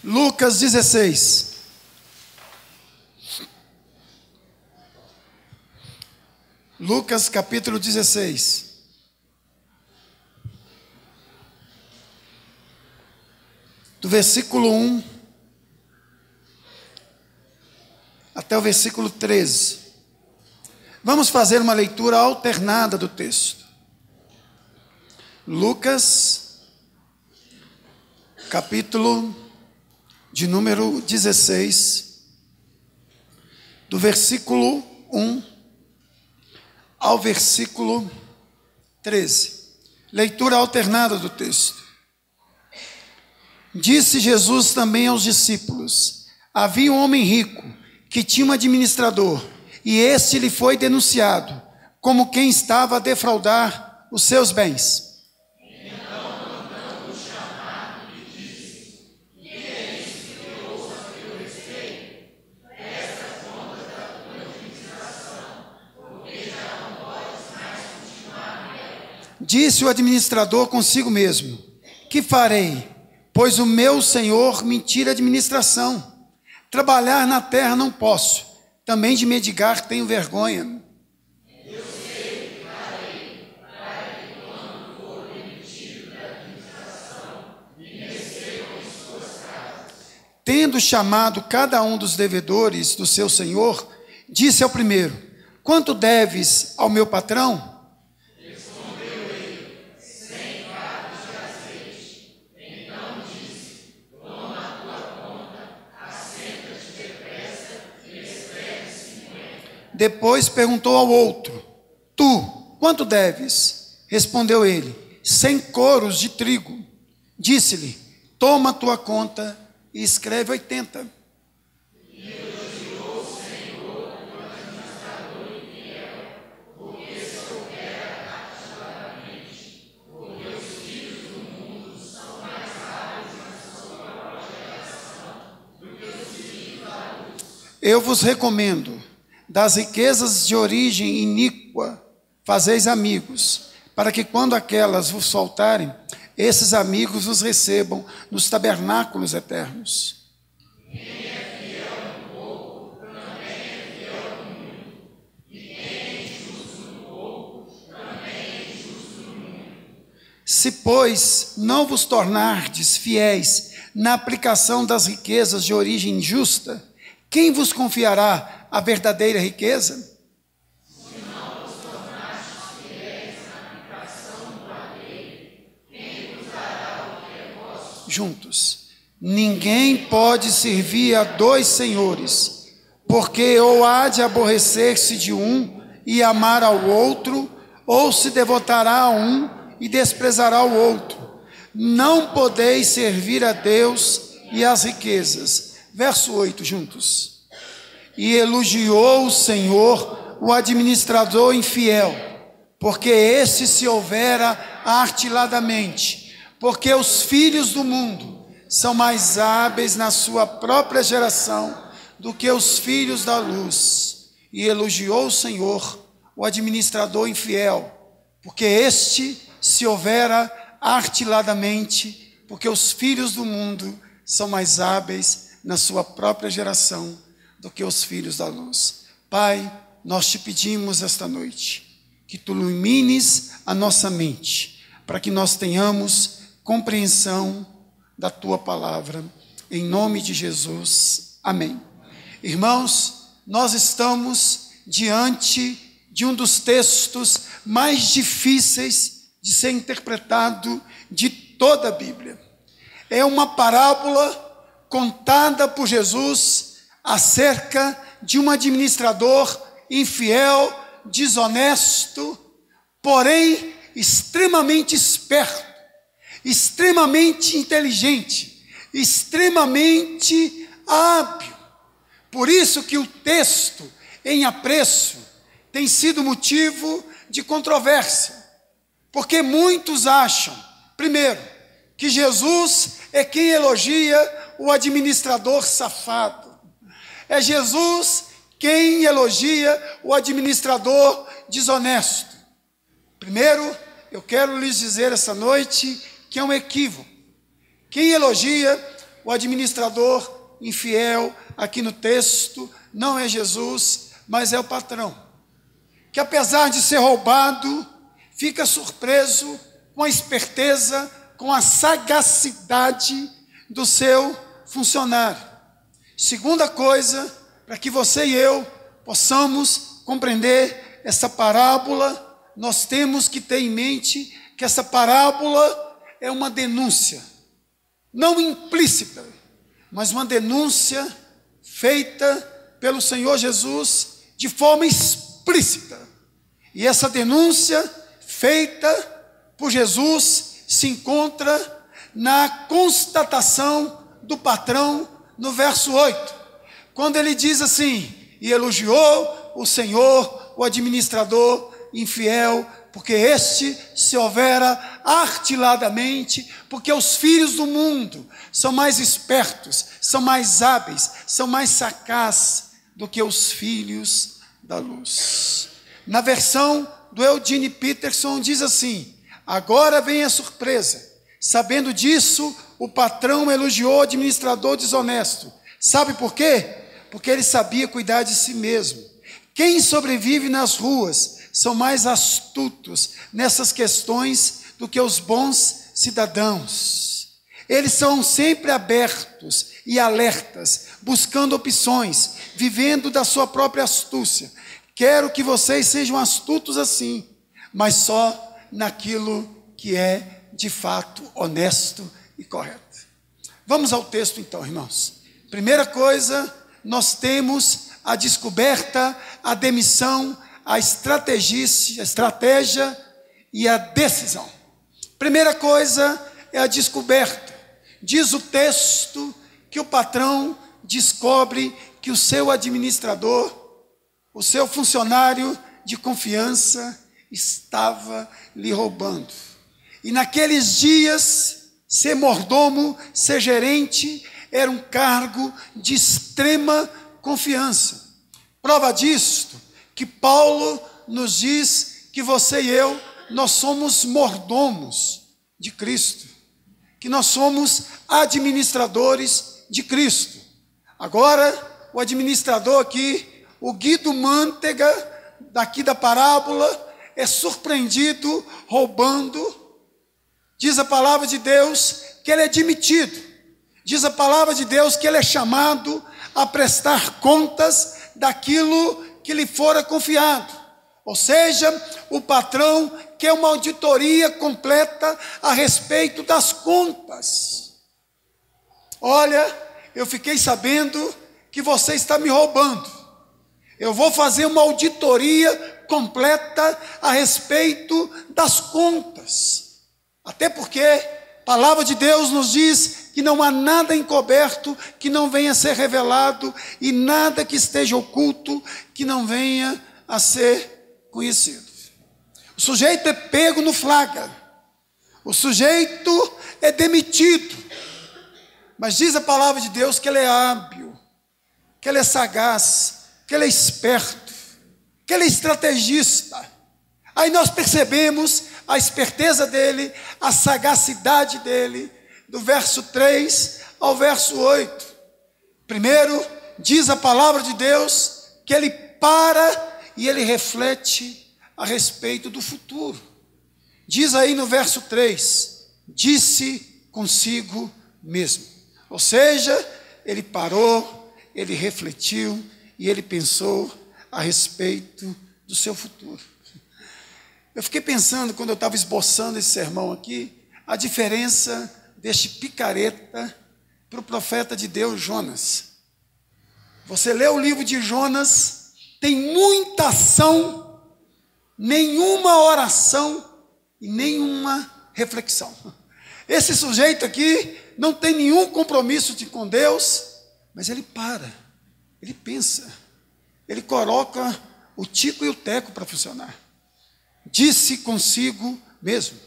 Lucas 16. Lucas capítulo 16. Do versículo 1 até o versículo 13. Vamos fazer uma leitura alternada do texto. Lucas, capítulo de número 16, do versículo 1 ao versículo 13. Leitura alternada do texto. Disse Jesus também aos discípulos: havia um homem rico que tinha um administrador, e este lhe foi denunciado como quem estava a defraudar os seus bens. Então, mandando-o chamar, lhe disse: que é isso que eu ouço a teu respeito? Presta conta da tua administração, porque já não podes mais continuar nela. Disse o administrador consigo mesmo: que farei? Pois o meu senhor me tira a administração. Trabalhar na terra não posso, também de mendigar tenho vergonha. Eu sei que farei, para que quando for demitido da administração, me recebam em suas casas. Tendo chamado cada um dos devedores do seu senhor, disse ao primeiro: quanto deves ao meu patrão? Respondeu ele: 100 fardos de azeite. Então disse: toma a tua conta, assenta-te depressa e escreve 50. Depois perguntou ao outro: tu, quanto deves? Respondeu ele: 100 coros de trigo. Disse-lhe: toma a tua conta e escreve 80. E elogiou o Senhor o administrador infiel, porque soubera ativamente, porque os filhos do mundo são mais sábios na sua própria geração do que os filhos da luz. Eu vos recomendo, das riquezas de origem iníqua, fazeis amigos, para que quando aquelas vos faltarem, esses amigos vos recebam nos tabernáculos eternos. Quem é fiel no pouco, também é fiel no muito. E quem é injusto no pouco, também é injusto no muito. Se, pois, não vos tornardes fiéis na aplicação das riquezas de origem injusta, quem vos confiará a verdadeira riqueza? Se não vos tornastes fiéis na aplicação do alheio, quem vos dará o que é vosso? Juntos. Ninguém pode servir a dois senhores, porque ou há de aborrecer-se de um e amar ao outro, ou se devotará a um e desprezará o outro. Não podeis servir a Deus e às riquezas. Verso 8, juntos. E elogiou o Senhor o administrador infiel, porque esse se houvera artiladamente, porque os filhos do mundo são mais hábeis na sua própria geração do que os filhos da luz. E elogiou o Senhor o administrador infiel, porque este se houvera artiladamente, porque os filhos do mundo são mais hábeis na sua própria geração do que os filhos da luz. Pai, nós te pedimos esta noite que tu ilumines a nossa mente, para que nós tenhamos compreensão da tua palavra, em nome de Jesus, amém. Irmãos, nós estamos diante de um dos textos mais difíceis de ser interpretado de toda a Bíblia. É uma parábola contada por Jesus acerca de um administrador infiel, desonesto, porém extremamente esperto, extremamente inteligente, extremamente hábil. Por isso que o texto em apreço tem sido motivo de controvérsia, porque muitos acham, primeiro, que Jesus é quem elogia o administrador safado. É Jesus quem elogia o administrador desonesto. Primeiro, eu quero lhes dizer essa noite que é um equívoco. Quem elogia o administrador infiel aqui no texto não é Jesus, mas é o patrão, que apesar de ser roubado, fica surpreso com a esperteza, com a sagacidade do seu funcionário. Segunda coisa, para que você e eu possamos compreender essa parábola, nós temos que ter em mente que essa parábola é uma denúncia, não implícita, mas uma denúncia feita pelo Senhor Jesus de forma explícita. E essa denúncia feita por Jesus se encontra na constatação do patrão no verso 8, quando ele diz assim: e elogiou o Senhor, o administrador infiel, porque este se houvera artiladamente, porque os filhos do mundo são mais espertos, são mais hábeis, são mais sagazes do que os filhos da luz. Na versão do Eugene Peterson diz assim: agora vem a surpresa. Sabendo disso, o patrão elogiou o administrador desonesto. Sabe por quê? Porque ele sabia cuidar de si mesmo. Quem sobrevive nas ruas são mais astutos nessas questões do que os bons cidadãos. Eles são sempre abertos e alertas, buscando opções, vivendo da sua própria astúcia. Quero que vocês sejam astutos assim, mas só naquilo que é de fato honesto e correto. Vamos ao texto então, irmãos. Primeira coisa, nós temos a descoberta, a demissão, a estratégia e a decisão. Primeira coisa é a descoberta. Diz o texto que o patrão descobre que o seu administrador, o seu funcionário de confiança, estava lhe roubando. E naqueles dias, ser mordomo, ser gerente, era um cargo de extrema confiança. Prova disto, que Paulo nos diz que você e eu, nós somos mordomos de Cristo, que nós somos administradores de Cristo. Agora, o administrador aqui, o Guido Mantega, daqui da parábola, é surpreendido roubando. Diz a palavra de Deus que ele é demitido. Diz a palavra de Deus que ele é chamado a prestar contas daquilo que lhe fora confiado. Ou seja, o patrão quer uma auditoria completa a respeito das contas. Olha, eu fiquei sabendo que você está me roubando. Eu vou fazer uma auditoria completa a respeito das contas. Até porque a palavra de Deus nos diz que não há nada encoberto que não venha a ser revelado e nada que esteja oculto que não venha a ser conhecido. O sujeito é pego no flagra. O sujeito é demitido. Mas diz a palavra de Deus que ele é hábil, que ele é sagaz, que ele é esperto, que ele é estrategista. Aí nós percebemos a esperteza dele, a sagacidade dele, do verso 3 ao verso 8. Primeiro, diz a palavra de Deus que ele para e ele reflete a respeito do futuro. Diz aí no verso 3, disse consigo mesmo. Ou seja, ele parou, ele refletiu e ele pensou a respeito do seu futuro. Eu fiquei pensando, quando eu estava esboçando esse sermão aqui, a diferença deste picareta para o profeta de Deus, Jonas. Você lê o livro de Jonas, tem muita ação, nenhuma oração e nenhuma reflexão. Esse sujeito aqui não tem nenhum compromisso com Deus, mas ele para, ele pensa, ele coloca o tico e o teco para funcionar. Disse consigo mesmo.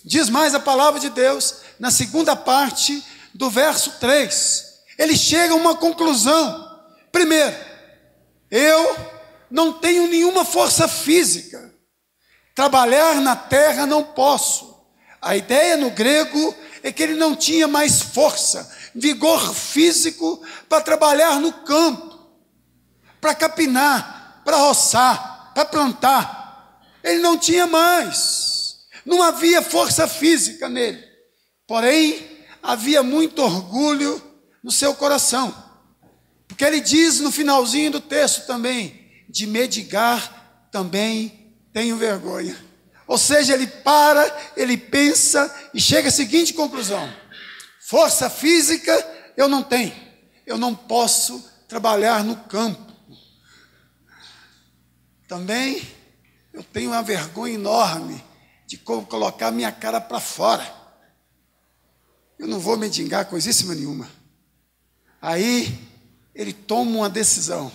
Diz mais a palavra de Deus, na segunda parte do verso 3. Ele chega a uma conclusão. Primeiro, eu não tenho nenhuma força física. Trabalhar na terra não posso. A ideia no grego é que ele não tinha mais força vigor físico para trabalhar no campo, para capinar, para roçar, para plantar. Ele não tinha mais, não havia força física nele, porém havia muito orgulho no seu coração, porque ele diz no finalzinho do texto também: de mendigar também tenho vergonha. Ou seja, ele para, ele pensa e chega à seguinte conclusão: força física eu não tenho, eu não posso trabalhar no campo. Também eu tenho uma vergonha enorme de colocar minha cara para fora. Eu não vou mendigar coisíssima nenhuma. Aí ele toma uma decisão: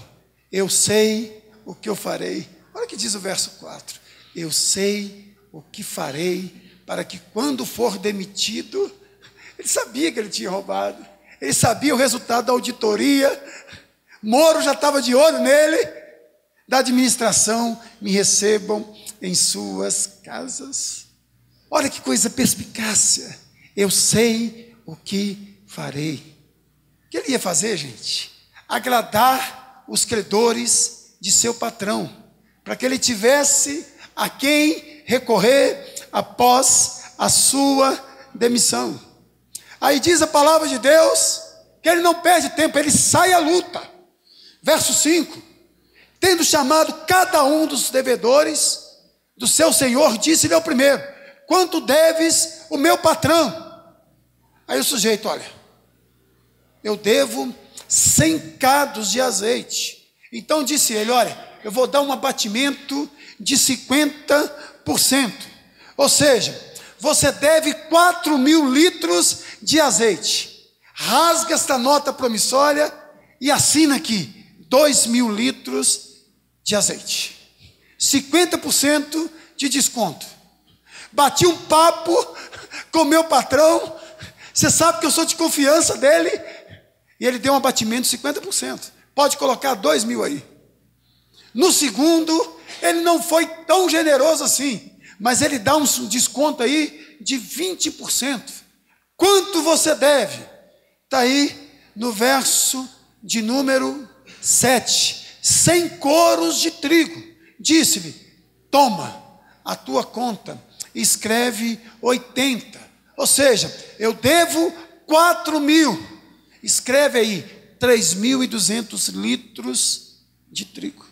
eu sei o que eu farei. Olha o que diz o verso 4: eu sei o que farei para que quando for demitido. Ele sabia que ele tinha roubado, ele sabia o resultado da auditoria, Moro já estava de olho nele, da administração: me recebam em suas casas. Olha que coisa perspicácia: eu sei o que farei. O que ele ia fazer, gente? Agradar os credores de seu patrão, para que ele tivesse a quem recorrer após a sua demissão. Aí diz a palavra de Deus que ele não perde tempo, ele sai à luta. Verso 5: tendo chamado cada um dos devedores do seu senhor, disse-lhe ao primeiro: quanto deves o meu patrão? Aí o sujeito: olha, eu devo 100 cados de azeite. Então disse ele: olha, eu vou dar um abatimento de 50%. Ou seja, você deve 4.000 litros de azeite. Rasga esta nota promissória e assina aqui: 2.000 litros de azeite. 50% de desconto. Bati um papo com meu patrão. Você sabe que eu sou de confiança dele. E ele deu um abatimento de 50%. Pode colocar 2.000 aí. No segundo, ele não foi tão generoso assim, mas ele dá um desconto aí de 20%. Quanto você deve? Está aí no verso de número 7. 100 coros de trigo. Disse-lhe: toma a tua conta, escreve 80. Ou seja, eu devo 4.000. Escreve aí 3.200 litros de trigo.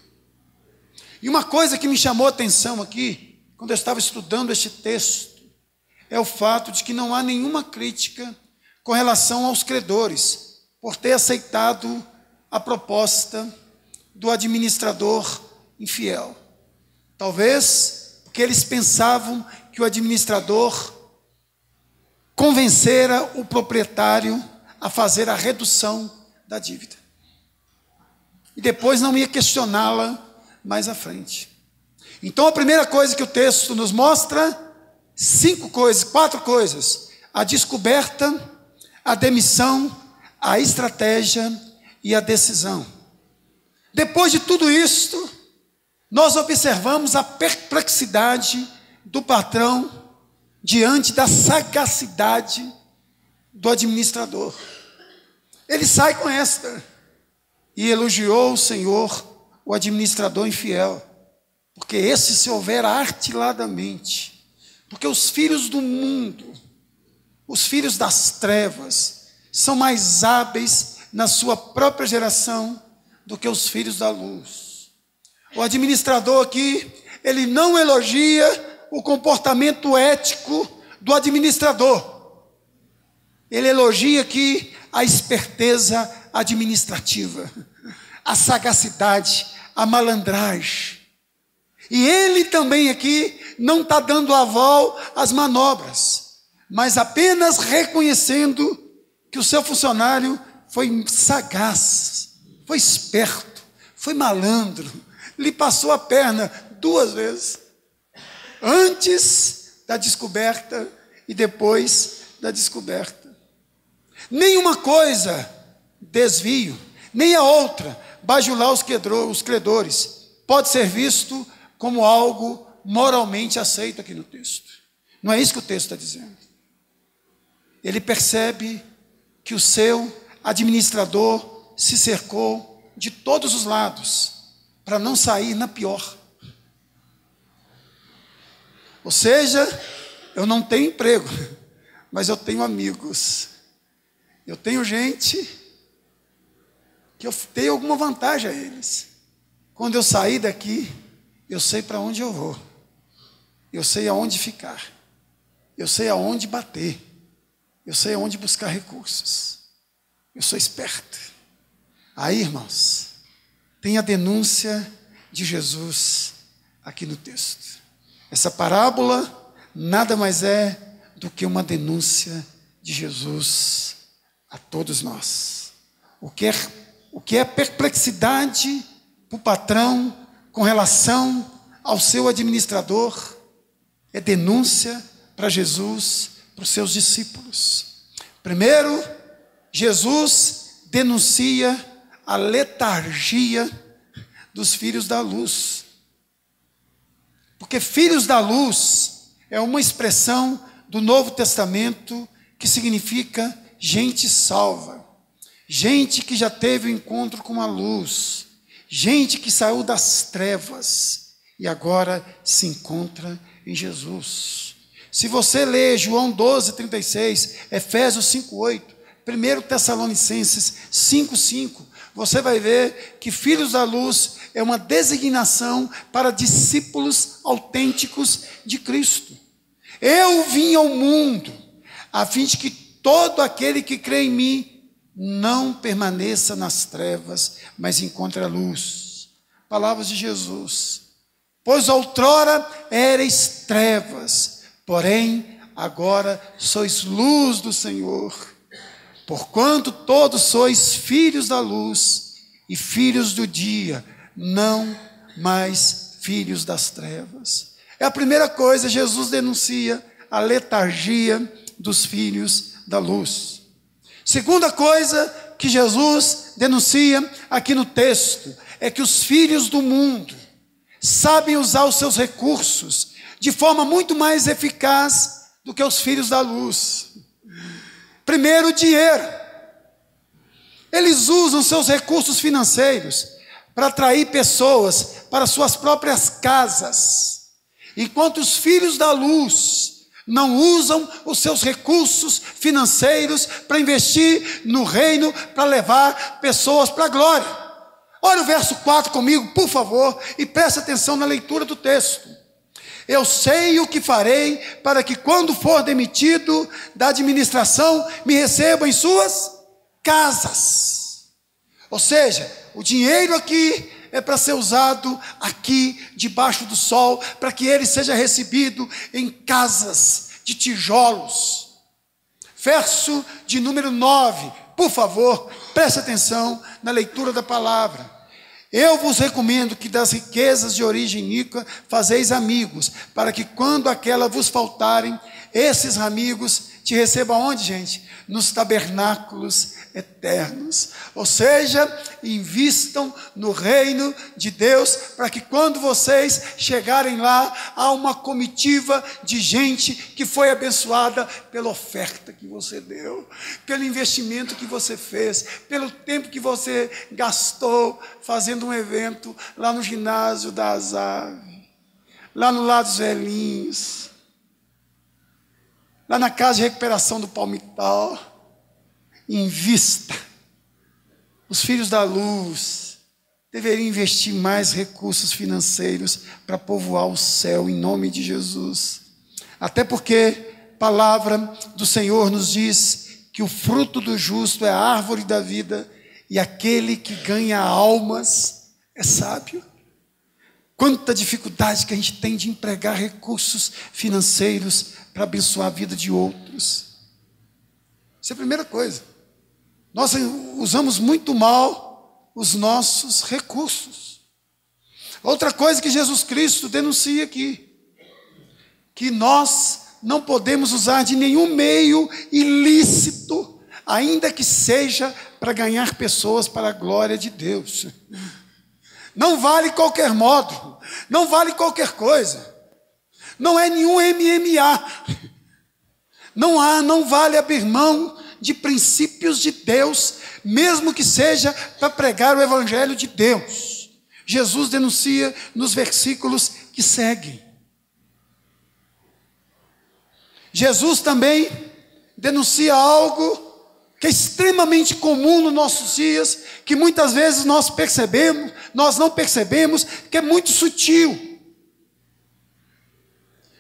E uma coisa que me chamou a atenção aqui, quando eu estava estudando este texto, é o fato de que não há nenhuma crítica com relação aos credores, por ter aceitado a proposta do administrador infiel. Talvez porque eles pensavam que o administrador convencera o proprietário a fazer a redução da dívida. E depois não ia questioná-la mais à frente. Então a primeira coisa que o texto nos mostra: 4 coisas: a descoberta, a demissão, a estratégia e a decisão. Depois de tudo isto, nós observamos a perplexidade do patrão diante da sagacidade do administrador. Ele sai com esta: e elogiou o Senhor o administrador infiel, porque esse se houvera artiladamente. Porque os filhos do mundo, os filhos das trevas, são mais hábeis na sua própria geração do que os filhos da luz. O administrador aqui, ele não elogia o comportamento ético do administrador. Ele elogia aqui a esperteza administrativa, a sagacidade, a malandragem. E ele também aqui não está dando aval às manobras, mas apenas reconhecendo que o seu funcionário foi sagaz, foi esperto, foi malandro, lhe passou a perna 2 vezes, antes da descoberta e depois da descoberta. Nenhuma coisa, desvio, nem a outra, bajular os credores, pode ser visto como algo moralmente aceito aqui no texto. Não é isso que o texto está dizendo. Ele percebe que o seu administrador se cercou de todos os lados para não sair na pior. Ou seja, eu não tenho emprego, mas eu tenho amigos. Eu tenho gente que eu tenho alguma vantagem a eles. Quando eu sair daqui, eu sei para onde eu vou. Eu sei aonde ficar. Eu sei aonde bater. Eu sei aonde buscar recursos. Eu sou esperto. Aí, irmãos, tem a denúncia de Jesus aqui no texto. Essa parábola nada mais é do que uma denúncia de Jesus a todos nós. O que é perplexidade para o patrão com relação ao seu administrador, é denúncia para Jesus, para os seus discípulos. Primeiro, Jesus denuncia a letargia dos filhos da luz. Porque filhos da luz é uma expressão do Novo Testamento que significa gente salva, gente que já teve o encontro com a luz, gente que saiu das trevas e agora se encontra em Jesus. Se você ler João 12:36, Efésios 5:8, 1 Tessalonicenses 5:5, você vai ver que filhos da luz é uma designação para discípulos autênticos de Cristo. Eu vim ao mundo a fim de que todo aquele que crê em mim não permaneça nas trevas, mas encontre a luz. Palavras de Jesus. Pois outrora erais trevas, porém agora sois luz do Senhor. Porquanto todos sois filhos da luz e filhos do dia, não mais filhos das trevas. É a primeira coisa, Jesus denuncia a letargia dos filhos da luz. Segunda coisa que Jesus denuncia aqui no texto é que os filhos do mundo sabem usar os seus recursos de forma muito mais eficaz do que os filhos da luz. Primeiro, o dinheiro. Eles usam seus recursos financeiros para atrair pessoas para suas próprias casas, enquanto os filhos da luz não usam os seus recursos financeiros para investir no reino, para levar pessoas para a glória. Olha o verso 4 comigo, por favor, e preste atenção na leitura do texto. Eu sei o que farei para que quando for demitido da administração, me recebam em suas casas. Ou seja, o dinheiro aqui é para ser usado aqui debaixo do sol, para que ele seja recebido em casas de tijolos. Verso de número 9, por favor, preste atenção na leitura da palavra. Eu vos recomendo que das riquezas de origem iníqua fazeis amigos, para que quando aquela vos faltarem, esses amigos te recebam onde, gente? Nos tabernáculos eternos. Ou seja, invistam no reino de Deus, para que quando vocês chegarem lá, há uma comitiva de gente que foi abençoada pela oferta que você deu, pelo investimento que você fez, pelo tempo que você gastou fazendo um evento lá no ginásio da Azave, lá no Lar dos Velhinhos, lá na casa de recuperação do Palmital. Invista. Os filhos da luz deveriam investir mais recursos financeiros para povoar o céu em nome de Jesus. Até porque a palavra do Senhor nos diz que o fruto do justo é a árvore da vida e aquele que ganha almas é sábio. Quanta dificuldade que a gente tem de empregar recursos financeiros para abençoar a vida de outros. Isso é a primeira coisa. Nós usamos muito mal os nossos recursos. Outra coisa que Jesus Cristo denuncia aqui, que nós não podemos usar de nenhum meio ilícito, ainda que seja para ganhar pessoas para a glória de Deus. Não vale qualquer modo, não vale qualquer coisa, não é nenhum MMA, não vale abrir mão de princípios de Deus, mesmo que seja para pregar o evangelho de Deus. Jesus denuncia nos versículos que seguem. Jesus também denuncia algo que é extremamente comum nos nossos dias, que muitas vezes nós não percebemos, que é muito sutil.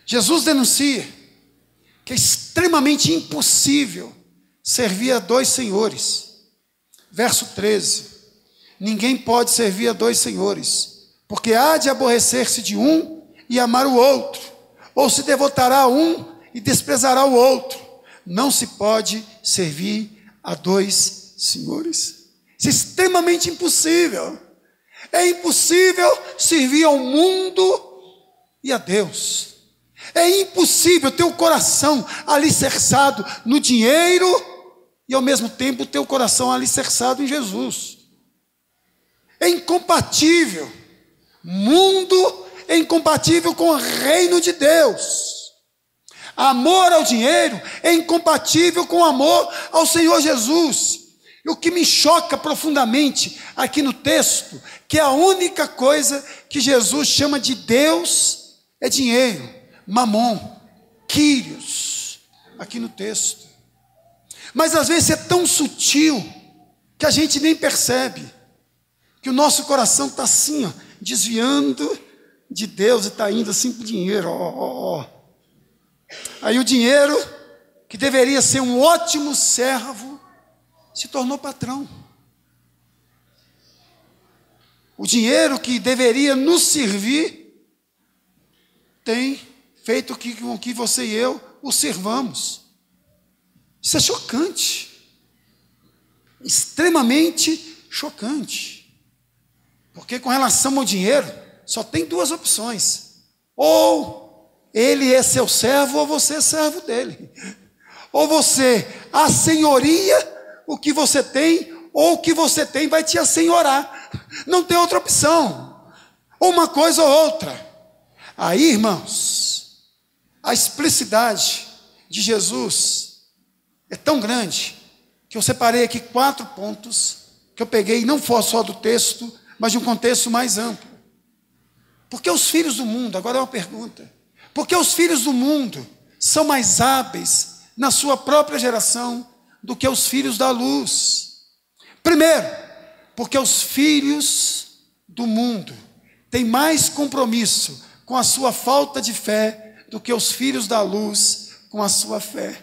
Jesus denuncia que é extremamente impossível servir a dois senhores. Verso 13: ninguém pode servir a dois senhores, porque há de aborrecer-se de um e amar o outro, ou se devotará a um e desprezará o outro. Não se pode servir a dois senhores. Isso é extremamente impossível. É impossível servir ao mundo e a Deus. É impossível ter o coração alicerçado no dinheiro e ao mesmo tempo ter o coração alicerçado em Jesus. É incompatível. Mundo é incompatível com o reino de Deus. Amor ao dinheiro é incompatível com o amor ao Senhor Jesus. E o que me choca profundamente aqui no texto, que a única coisa que Jesus chama de Deus é dinheiro, mamon, quírios, aqui no texto. Mas às vezes é tão sutil que a gente nem percebe, que o nosso coração está assim, ó, desviando de Deus e está indo assim para o dinheiro, Aí o dinheiro, que deveria ser um ótimo servo, se tornou patrão. O dinheiro que deveria nos servir, tem feito com que você e eu o servamos. Isso é chocante. Extremamente chocante. Porque com relação ao dinheiro, só tem duas opções. Ou ele é seu servo, ou você é servo dele. Ou você assenhoria o que você tem, ou o que você tem vai te assenhorar. Não tem outra opção. Ou uma coisa ou outra. Aí, irmãos, a explicidade de Jesus é tão grande, que eu separei aqui 4 pontos, que eu peguei não só do texto, mas de um contexto mais amplo. Porque os filhos do mundo, agora é uma pergunta, porque os filhos do mundo são mais hábeis na sua própria geração do que os filhos da luz? Primeiro, porque os filhos do mundo têm mais compromisso com a sua falta de fé do que os filhos da luz com a sua fé.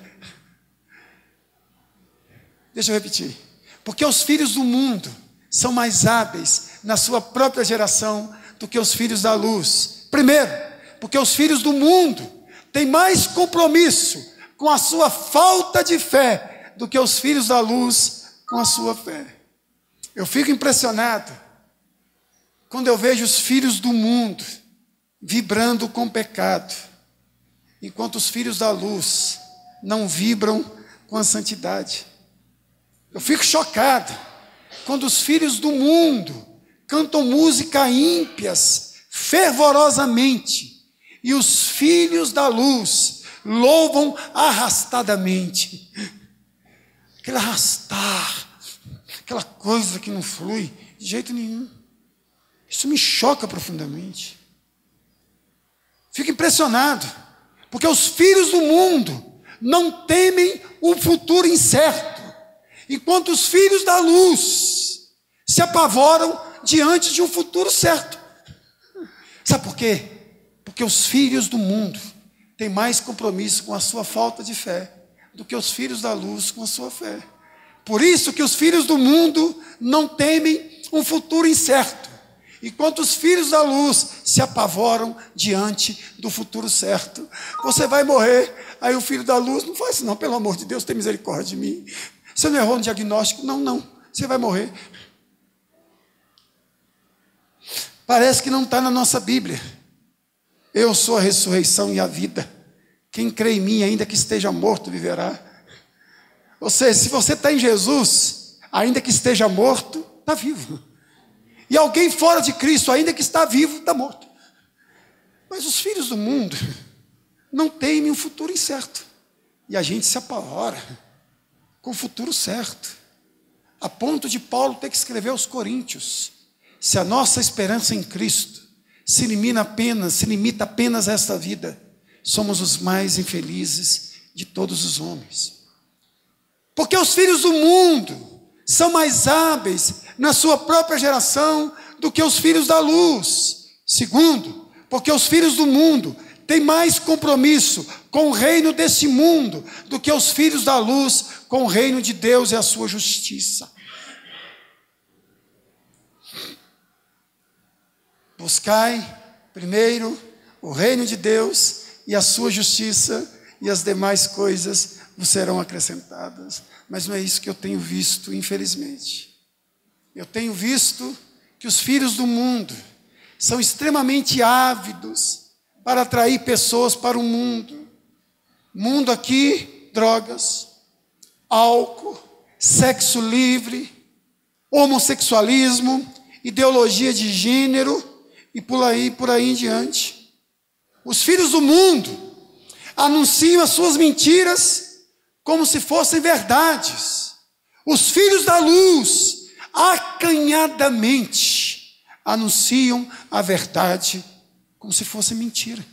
Deixa eu repetir. Porque os filhos do mundo são mais hábeis na sua própria geração do que os filhos da luz. Primeiro, porque os filhos do mundo têm mais compromisso com a sua falta de fé do que os filhos da luz com a sua fé. Eu fico impressionado quando eu vejo os filhos do mundo vibrando com o pecado, enquanto os filhos da luz não vibram com a santidade. Eu fico chocado quando os filhos do mundo cantam música ímpias fervorosamente, e os filhos da luz louvam arrastadamente. Aquele arrastar, aquela coisa que não flui de jeito nenhum. Isso me choca profundamente. Fico impressionado, porque os filhos do mundo não temem o futuro incerto, enquanto os filhos da luz se apavoram diante de um futuro certo. Sabe por quê? Porque os filhos do mundo têm mais compromisso com a sua falta de fé do que os filhos da luz com a sua fé. Por isso que os filhos do mundo não temem um futuro incerto, enquanto os filhos da luz se apavoram diante do futuro certo. Você vai morrer, aí o filho da luz não faz isso não, pelo amor de Deus, tem misericórdia de mim. Você não errou no diagnóstico? Não, você vai morrer. Parece que não está na nossa Bíblia. Eu sou a ressurreição e a vida. Quem crê em mim, ainda que esteja morto, viverá. Ou seja, se você está em Jesus, ainda que esteja morto, está vivo. E alguém fora de Cristo, ainda que está vivo, está morto. Mas os filhos do mundo não temem um futuro incerto. E a gente se apavora com o futuro certo, a ponto de Paulo ter que escrever aos Coríntios: se a nossa esperança em Cristo se limita apenas a esta vida, somos os mais infelizes de todos os homens. Porque os filhos do mundo são mais hábeis na sua própria geração do que os filhos da luz. Segundo, porque os filhos do mundo têm mais compromisso com o reino deste mundo do que os filhos da luz com o reino de Deus e a sua justiça. Buscai primeiro o reino de Deus e a sua justiça, e as demais coisas vos serão acrescentadas. Mas não é isso que eu tenho visto, infelizmente. Eu tenho visto que os filhos do mundo são extremamente ávidos para atrair pessoas para o mundo. Mundo aqui, drogas, álcool, sexo livre, homossexualismo, ideologia de gênero e por aí em diante. Os filhos do mundo anunciam as suas mentiras como se fossem verdades. Os filhos da luz, acanhadamente, anunciam a verdade como se fosse mentira.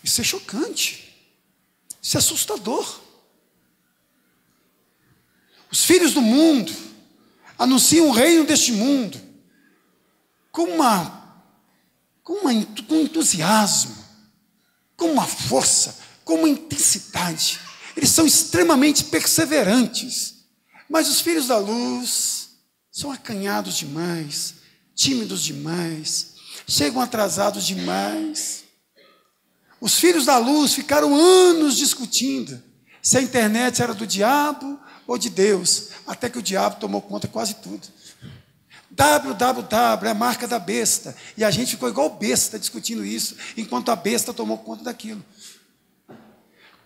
Isso é chocante. Isso é assustador. Os filhos do mundo anunciam o reino deste mundo com entusiasmo, com uma força, com uma intensidade. Eles são extremamente perseverantes. Mas os filhos da luz são acanhados demais, tímidos demais, chegam atrasados demais. Os filhos da luz ficaram anos discutindo se a internet era do diabo ou de Deus, até que o diabo tomou conta de quase tudo. www é a marca da besta, e a gente ficou igual besta discutindo isso, enquanto a besta tomou conta daquilo.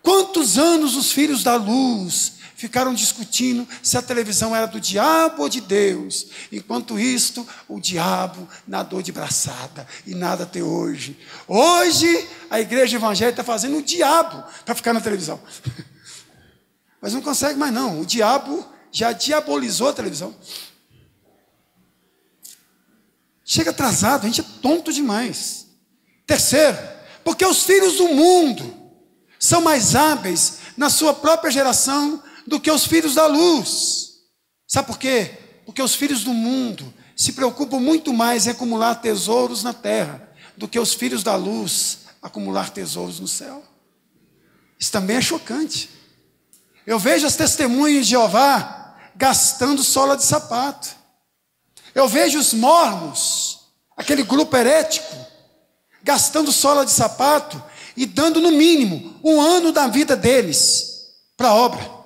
Quantos anos os filhos da luz ficaram discutindo se a televisão era do diabo ou de Deus? Enquanto isto, o diabo nadou de braçada, e nada até hoje. Hoje, a igreja evangélica está fazendo o diabo para ficar na televisão. Mas não consegue mais não, o diabo já diabolizou a televisão. Chega atrasado, a gente é tonto demais. Terceiro, porque os filhos do mundo são mais hábeis na sua própria geração do que os filhos da luz. Sabe por quê? Porque os filhos do mundo se preocupam muito mais em acumular tesouros na terra do que os filhos da luz acumular tesouros no céu. Isso também é chocante. Eu vejo as testemunhas de Jeová gastando sola de sapato. Eu vejo os mormons, aquele grupo herético, gastando sola de sapato e dando no mínimo 1 ano da vida deles para a obra.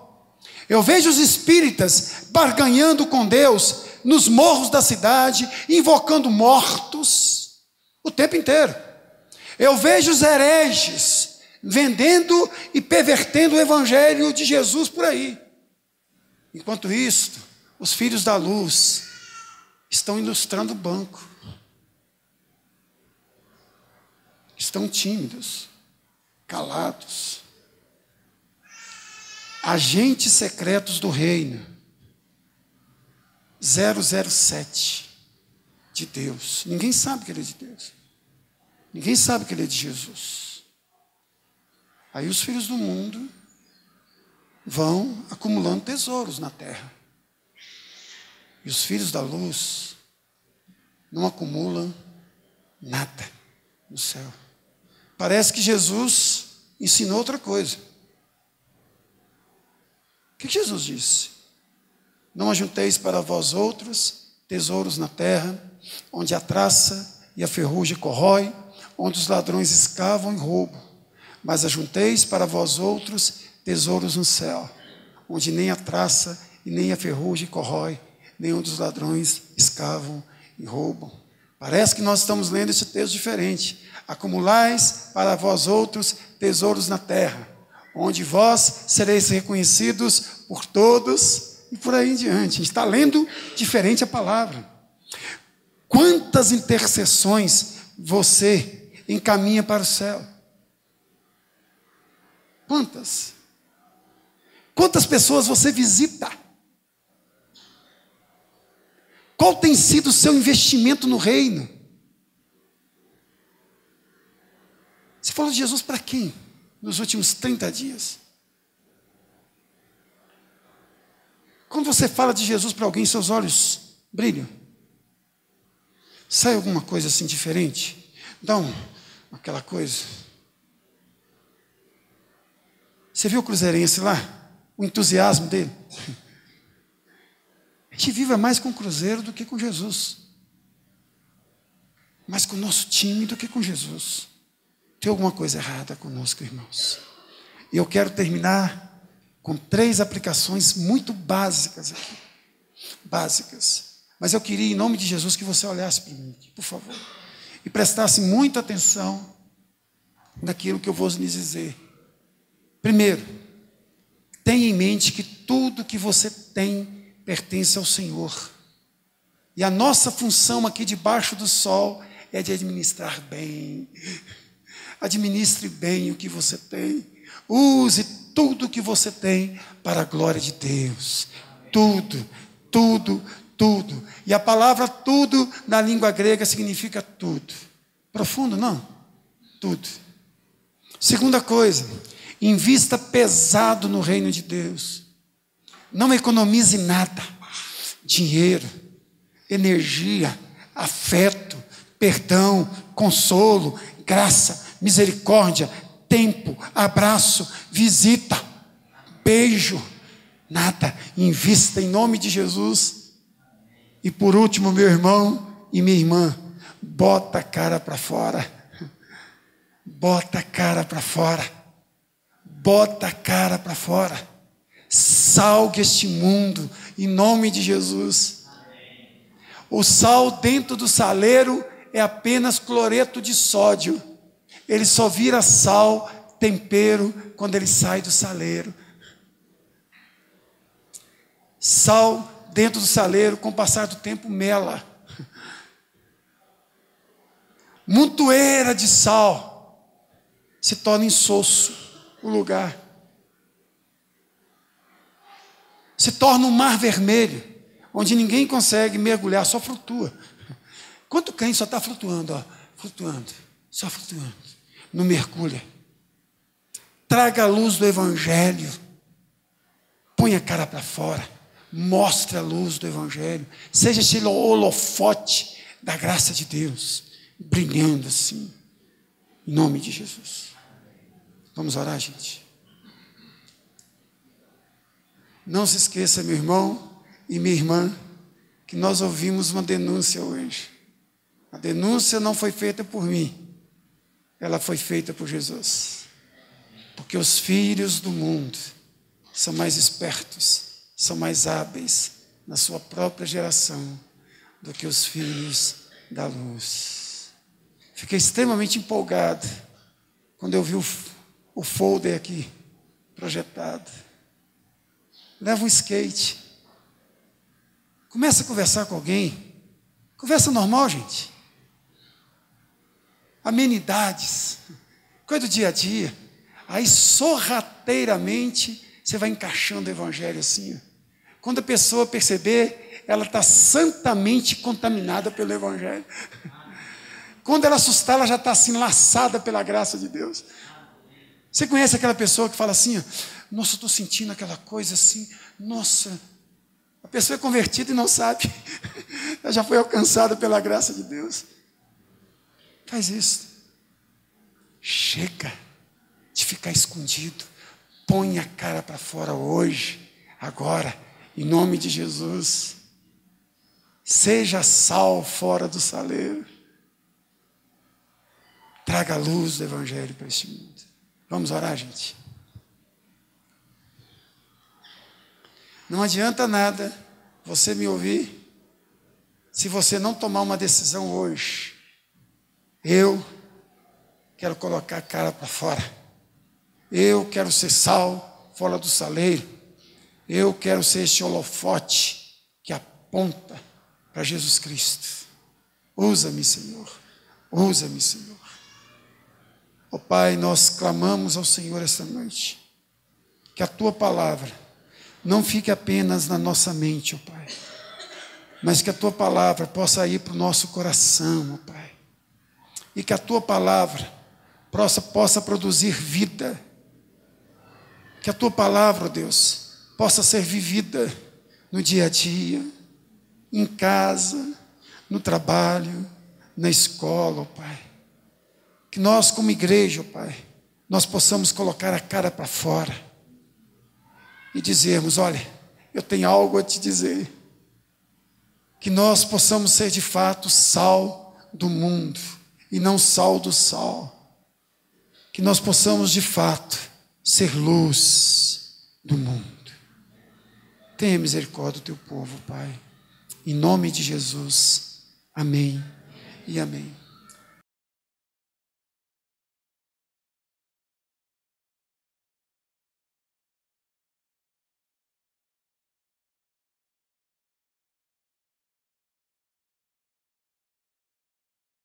Eu vejo os espíritas barganhando com Deus nos morros da cidade, invocando mortos o tempo inteiro. Eu vejo os hereges vendendo e pervertendo o evangelho de Jesus por aí. Enquanto isto, os filhos da luz estão ilustrando o banco. Estão tímidos, calados. Agentes secretos do reino. 007 de Deus. Ninguém sabe que ele é de Deus. Ninguém sabe que ele é de Jesus. Aí os filhos do mundo vão acumulando tesouros na terra. E os filhos da luz não acumulam nada no céu. Parece que Jesus ensinou outra coisa. O que Jesus disse? Não ajunteis para vós outros tesouros na terra, onde a traça e a ferrugem corrói, onde os ladrões escavam e roubam. Mas ajunteis para vós outros tesouros no céu, onde nem a traça e nem a ferrugem corrói, nem onde os ladrões escavam e roubam. Parece que nós estamos lendo esse texto diferente. Acumulais para vós outros tesouros na terra, onde vós sereis reconhecidos por todos, e por aí em diante. A gente está lendo diferente a palavra. Quantas intercessões você encaminha para o céu? Quantas? Quantas pessoas você visita? Qual tem sido o seu investimento no reino? Você falou de Jesus para quem? Nos últimos 30 dias. Quando você fala de Jesus para alguém, seus olhos brilham. Sai alguma coisa assim diferente? Dá aquela coisa. Você viu o cruzeirense lá? O entusiasmo dele? A gente vive mais com o Cruzeiro do que com Jesus. Mais com o nosso time do que com Jesus. Tem alguma coisa errada conosco, irmãos. E eu quero terminar com 3 aplicações muito básicas aqui. Básicas. Mas eu queria, em nome de Jesus, que você olhasse para mim, por favor. E prestasse muita atenção naquilo que eu vou lhes dizer. Primeiro, tenha em mente que tudo que você tem pertence ao Senhor. E a nossa função aqui debaixo do sol é de administrar bem. Administre bem o que você tem. Use tudo o que você tem para a glória de Deus. Tudo, tudo, tudo. E a palavra tudo na língua grega significa tudo. Profundo, não? Tudo. Segunda coisa, invista pesado no reino de Deus. Não economize nada. Dinheiro, energia, afeto, perdão, consolo, graça, misericórdia, tempo, abraço, visita, beijo, nada. Invista em nome de Jesus. E por último, meu irmão e minha irmã, bota a cara para fora. Bota a cara para fora. Bota a cara para fora. Salgue este mundo em nome de Jesus. O sal dentro do saleiro é apenas cloreto de sódio. Ele só vira sal, tempero, quando ele sai do saleiro. Sal dentro do saleiro, com o passar do tempo, mela. Montoeira de sal se torna insosso o lugar. Se torna um mar vermelho, onde ninguém consegue mergulhar, só flutua. Quanto crente só está flutuando, ó, flutuando, só flutuando. Não mergulha. Traga a luz do Evangelho. Põe a cara para fora. Mostre a luz do Evangelho. Seja esse holofote da graça de Deus, brilhando assim, em nome de Jesus. Vamos orar, gente? Não se esqueça, meu irmão e minha irmã, que nós ouvimos uma denúncia hoje. A denúncia não foi feita por mim. Ela foi feita por Jesus. Porque os filhos do mundo são mais espertos, são mais hábeis na sua própria geração do que os filhos da luz. Fiquei extremamente empolgado quando eu vi o folder aqui projetado. Leva um skate. Começa a conversar com alguém. Conversa normal, gente. Amenidades, coisa do dia a dia. Aí sorrateiramente você vai encaixando o Evangelho assim. Quando a pessoa perceber, ela está santamente contaminada pelo Evangelho. Quando ela assustar, ela já está assim laçada pela graça de Deus. Você conhece aquela pessoa que fala assim, nossa, estou sentindo aquela coisa assim, nossa. A pessoa é convertida e não sabe. Ela já foi alcançada pela graça de Deus. Faz isso. Chega de ficar escondido. Põe a cara para fora hoje, agora, em nome de Jesus. Seja sal fora do saleiro. Traga a luz do Evangelho para este mundo. Vamos orar, gente? Não adianta nada você me ouvir se você não tomar uma decisão hoje. Eu quero colocar a cara para fora. Eu quero ser sal fora do saleiro. Eu quero ser este holofote que aponta para Jesus Cristo. Usa-me, Senhor. Usa-me, Senhor. Ó Pai, nós clamamos ao Senhor esta noite. Que a Tua palavra não fique apenas na nossa mente, ó Pai, mas que a Tua palavra possa ir para o nosso coração, ó Pai, e que a Tua palavra possa produzir vida, que a Tua palavra, ó Deus, possa ser vivida no dia a dia, em casa, no trabalho, na escola, ó Pai. Que nós como igreja, ó Pai, nós possamos colocar a cara para fora e dizermos, olha, eu tenho algo a te dizer. Que nós possamos ser de fato sal do mundo e não sal do sal. Que nós possamos de fato ser luz do mundo. Tenha misericórdia do teu povo, Pai. Em nome de Jesus. Amém e amém.